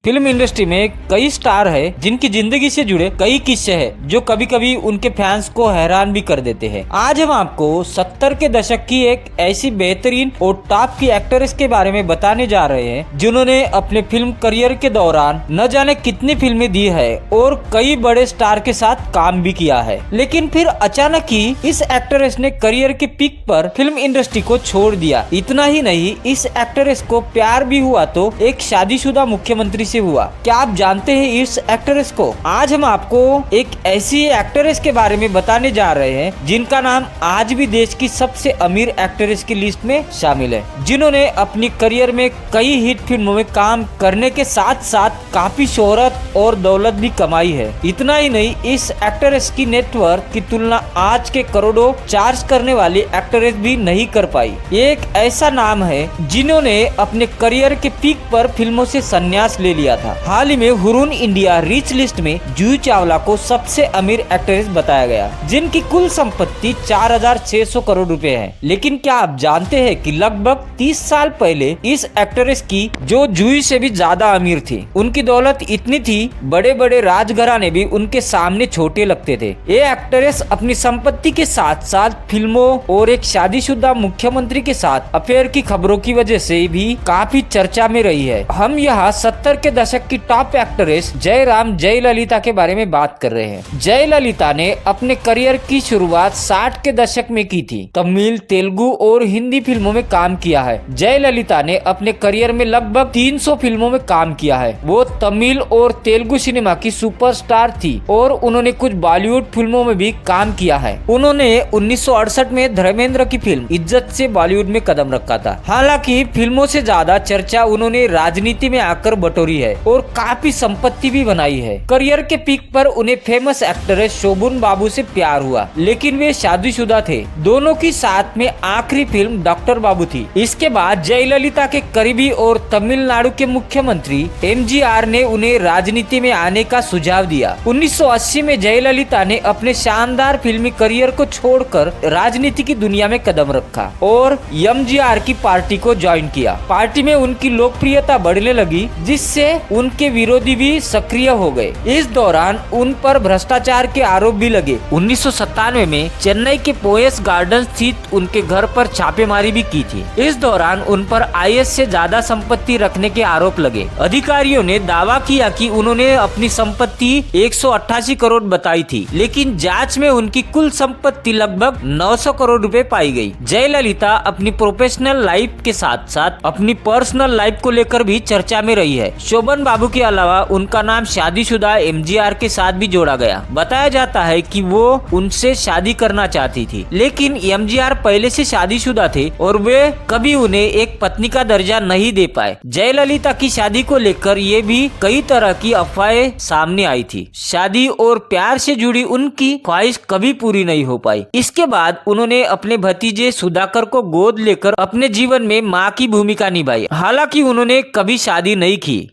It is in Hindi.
फिल्म इंडस्ट्री में कई स्टार है जिनकी जिंदगी से जुड़े कई किस्से हैं जो कभी कभी उनके फैंस को हैरान भी कर देते हैं। आज हम आपको 70 के दशक की एक ऐसी बेहतरीन और टॉप की एक्ट्रेस के बारे में बताने जा रहे हैं जिन्होंने अपने फिल्म करियर के दौरान न जाने कितनी फिल्में दी है और कई बड़े स्टार के साथ काम भी किया है। लेकिन फिर अचानक ही इस एक्ट्रेस ने करियर के पीक पर फिल्म इंडस्ट्री को छोड़ दिया। इतना ही नहीं, इस एक्ट्रेस को प्यार भी हुआ तो एक शादीशुदा मुख्यमंत्री से हुआ। क्या आप जानते हैं इस एक्ट्रेस को? आज हम आपको एक ऐसी एक्ट्रेस के बारे में बताने जा रहे हैं जिनका नाम आज भी देश की सबसे अमीर एक्ट्रेस की लिस्ट में शामिल है, जिन्होंने अपनी करियर में कई हिट फिल्मों में काम करने के साथ साथ काफी शोहरत और दौलत भी कमाई है। इतना ही नहीं, इस एक्ट्रेस की नेटवर्क की तुलना आज के करोड़ों चार्ज करने वाली एक्ट्रेस भी नहीं कर पाई। ये एक ऐसा नाम है जिन्होंने अपने करियर के पीक पर फिल्मों से संन्यास ले लिया था। हाल ही में हुरून इंडिया रिच लिस्ट में जूही चावला को सबसे अमीर एक्ट्रेस बताया गया, जिनकी कुल संपत्ति 4,600 करोड़ रुपए है। लेकिन क्या आप जानते हैं कि लगभग 30 साल पहले इस एक्ट्रेस की जो जूही से भी ज्यादा अमीर थी, उनकी दौलत इतनी थी बड़े बड़े राजघराने भी उनके सामने छोटे लगते थे। ये एक्ट्रेस अपनी संपत्ति के साथ साथ फिल्मों और एक शादीशुदा मुख्यमंत्री के साथ अफेयर की खबरों की वजह से भी काफी चर्चा में रही है। हम यहाँ 70 के दशक की टॉप एक्ट्रेस जयराम जयललिता के बारे में बात कर रहे हैं। जयललिता ने अपने करियर की शुरुआत 60 के दशक में की थी। तमिल, तेलुगु और हिंदी फिल्मों में काम किया है। जयललिता ने अपने करियर में लगभग 300 फिल्मों में काम किया है। वो तमिल और तेलुगु सिनेमा की सुपरस्टार थी और उन्होंने कुछ बॉलीवुड फिल्मों में भी काम किया है। उन्होंने 1968 में धर्मेंद्र की फिल्म इज्जत से बॉलीवुड में कदम रखा था। हालांकि फिल्मों से ज्यादा चर्चा उन्होंने राजनीति में आकर बटोरी है और काफी संपत्ति भी बनाई है। करियर के पीक पर उन्हें फेमस एक्ट्रेस शोभन बाबू से प्यार हुआ, लेकिन वे शादीशुदा थे। दोनों की साथ में आखिरी फिल्म डॉक्टर बाबू थी। इसके बाद जयललिता के करीबी और तमिलनाडु के मुख्यमंत्री एमजीआर ने उन्हें राजनीति में आने का सुझाव दिया। 1980 में जयललिता ने अपने शानदार फिल्मी करियर को छोड़कर राजनीति की दुनिया में कदम रखा और एमजीआर की पार्टी को ज्वाइन किया। पार्टी में उनकी लोकप्रियता बढ़ने लगी, जिससे उनके विरोधी भी सक्रिय हो गए। इस दौरान उन पर भ्रष्टाचार के आरोप भी लगे। 1997 में चेन्नई के पोयस गार्डन स्थित उनके घर पर छापेमारी भी की थी। इस दौरान उन पर आईएएस से ज्यादा संपत्ति रखने के आरोप लगे। अधिकारियों ने दावा किया कि उन्होंने अपनी संपत्ति 188 करोड़ बताई थी, लेकिन जांच में उनकी कुल संपत्ति लगभग 900 करोड़ रुपए पाई गई। जयललिता अपनी प्रोफेशनल लाइफ के साथ साथ अपनी पर्सनल लाइफ को लेकर भी चर्चा में रही है। शोभन बाबू के अलावा उनका नाम शादीशुदा एमजीआर के साथ भी जोड़ा गया। बताया जाता है कि वो उनसे शादी करना चाहती थी, लेकिन एमजीआर पहले से शादीशुदा थे और वे कभी उन्हें एक पत्नी का दर्जा नहीं दे पाए। जयललिता की शादी को लेकर ये भी कई तरह की अफवाहें सामने आई थी। शादी और प्यार से जुड़ी उनकी ख्वाहिश कभी पूरी नहीं हो पाई। इसके बाद उन्होंने अपने भतीजे सुधाकर को गोद लेकर अपने जीवन में माँ की भूमिका निभाई। हालांकि उन्होंने कभी शादी नहीं की।